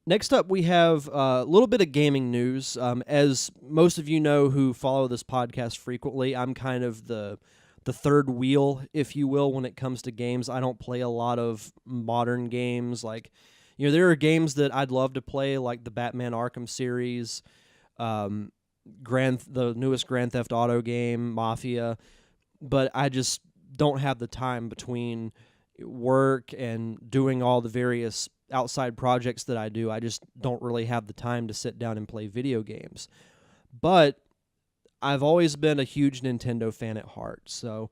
Next up, we have a little bit of gaming news. As most of you know who follow this podcast frequently, I'm kind of the third wheel, if you will, when it comes to games. I don't play a lot of modern games. Like, there are games that I'd love to play, like the Batman Arkham series, um, the newest Grand Theft Auto game, Mafia, but I just don't have the time between work and doing all the various outside projects that I do. I just don't really have the time to sit down and play video games. But I've always been a huge Nintendo fan at heart, so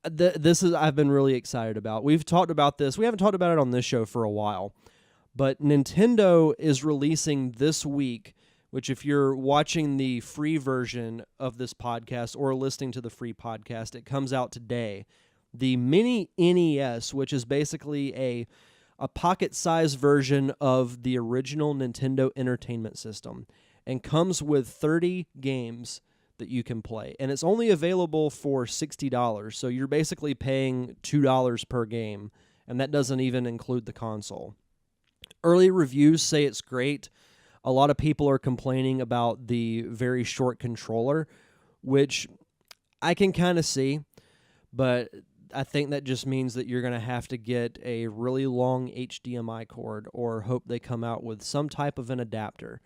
this is I've been really excited about. We've talked about this. We haven't talked about it on this show for a while, but Nintendo is releasing this week, which if you're watching the free version of this podcast or listening to the free podcast, it comes out today. The Mini NES, which is basically a pocket-sized version of the original Nintendo Entertainment System, and comes with 30 games that you can play. And it's only available for $60, so you're basically paying $2 per game, and that doesn't even include the console. Early reviews say it's great. A lot of people are complaining about the very short controller, which I can kind of see, but I think that just means that you're going to have to get a really long HDMI cord or hope they come out with some type of an adapter,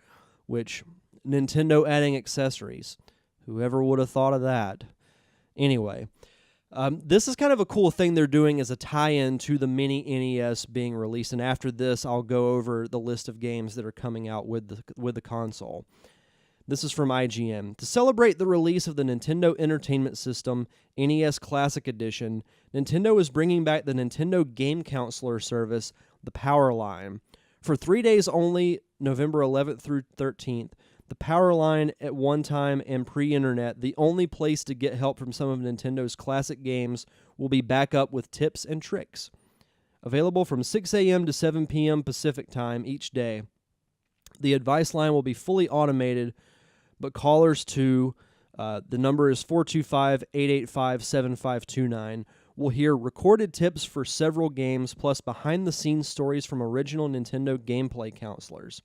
which Nintendo adding accessories. Whoever would have thought of that? Anyway, this is kind of a cool thing they're doing as a tie-in to the Mini NES being released, and after this, I'll go over the list of games that are coming out with the console. This is from IGN. To celebrate the release of the Nintendo Entertainment System NES Classic Edition, Nintendo is bringing back the Nintendo Game Counselor service, the Power Line. For 3 days only, November 11th through 13th, the Power Line at one time and pre-internet, the only place to get help from some of Nintendo's classic games, will be back up with tips and tricks. Available from 6 a.m. to 7 p.m. Pacific Time each day. The advice line will be fully automated, but callers to, the number is 425-885-7529, will hear recorded tips for several games, plus behind-the-scenes stories from original Nintendo gameplay counselors.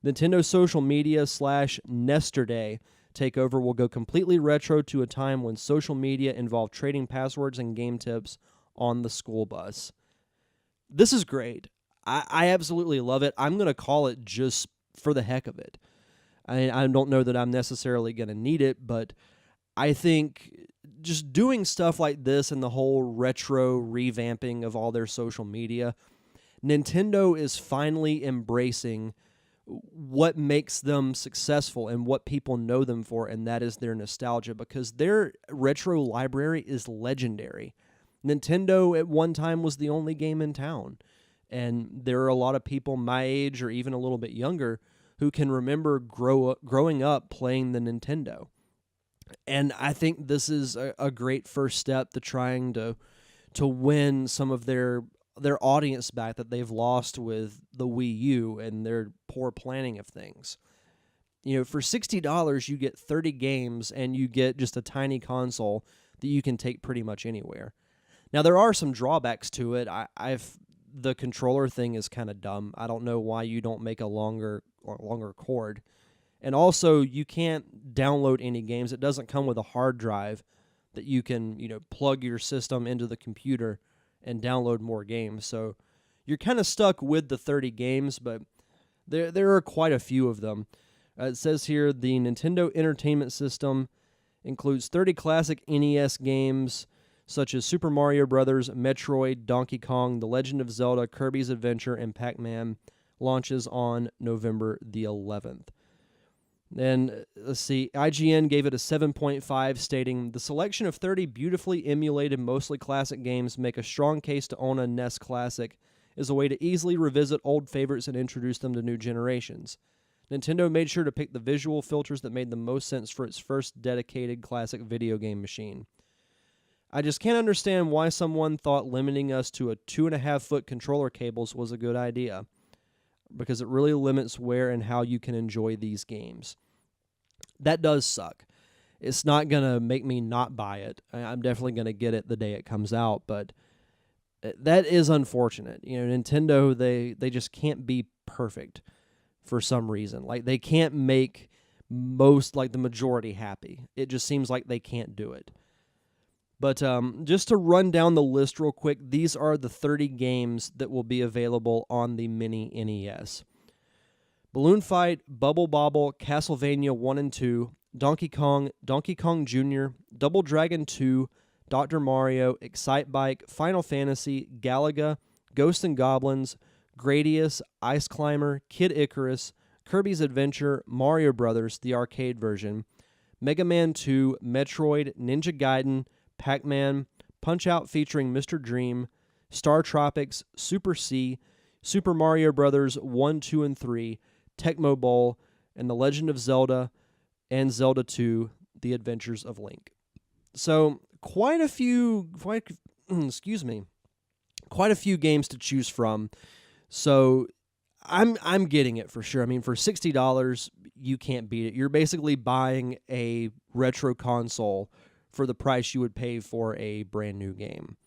Nintendo social media / Nestor Day takeover will go completely retro to a time when social media involved trading passwords and game tips on the school bus. This is great. I absolutely love it. I'm going to call it just for the heck of it. I don't know that I'm necessarily going to need it, but I think just doing stuff like this and the whole retro revamping of all their social media, Nintendo is finally embracing what makes them successful and what people know them for, and that is their nostalgia, because their retro library is legendary. Nintendo at one time was the only game in town, and there are a lot of people my age or even a little bit younger who can remember growing up playing the Nintendo. And I think this is a great first step to trying to win some of their audience back that they've lost with the Wii U and their poor planning of things. For $60, you get 30 games and you get just a tiny console that you can take pretty much anywhere. Now, there are some drawbacks to it. The controller thing is kind of dumb. I don't know why you don't make a longer cord. And also, you can't download any games. It doesn't come with a hard drive that you can, plug your system into the computer and download more games. So you're kind of stuck with the 30 games, but there are quite a few of them. It says here the Nintendo Entertainment System includes 30 classic NES games such as Super Mario Bros., Metroid, Donkey Kong, The Legend of Zelda, Kirby's Adventure, and Pac-Man. Launches on November the 11th. Then, let's see, IGN gave it a 7.5, stating, the selection of 30 beautifully emulated, mostly classic games make a strong case to own a NES Classic as a way to easily revisit old favorites and introduce them to new generations. Nintendo made sure to pick the visual filters that made the most sense for its first dedicated classic video game machine. I just can't understand why someone thought limiting us to a 2.5-foot controller cables was a good idea, because it really limits where and how you can enjoy these games. That does suck. It's not going to make me not buy it. I'm definitely going to get it the day it comes out, but that is unfortunate. Nintendo, they just can't be perfect for some reason. Like, they can't make the majority happy. It just seems like they can't do it. But just to run down the list real quick, these are the 30 games that will be available on the mini NES. Balloon Fight, Bubble Bobble, Castlevania 1 and 2, Donkey Kong Jr., Double Dragon 2, Dr. Mario, Excite Bike, Final Fantasy, Galaga, Ghosts and Goblins, Gradius, Ice Climber, Kid Icarus, Kirby's Adventure, Mario Brothers, the arcade version, Mega Man 2, Metroid, Ninja Gaiden, Pac-Man, Punch-Out featuring Mr. Dream, Star Tropics, Super C, Super Mario Brothers 1, 2, and 3, Tecmo Bowl, and The Legend of Zelda, and Zelda 2, The Adventures of Link. So, quite a few games to choose from. So, I'm getting it for sure. I mean, for $60, you can't beat it. You're basically buying a retro console for the price you would pay for a brand new game.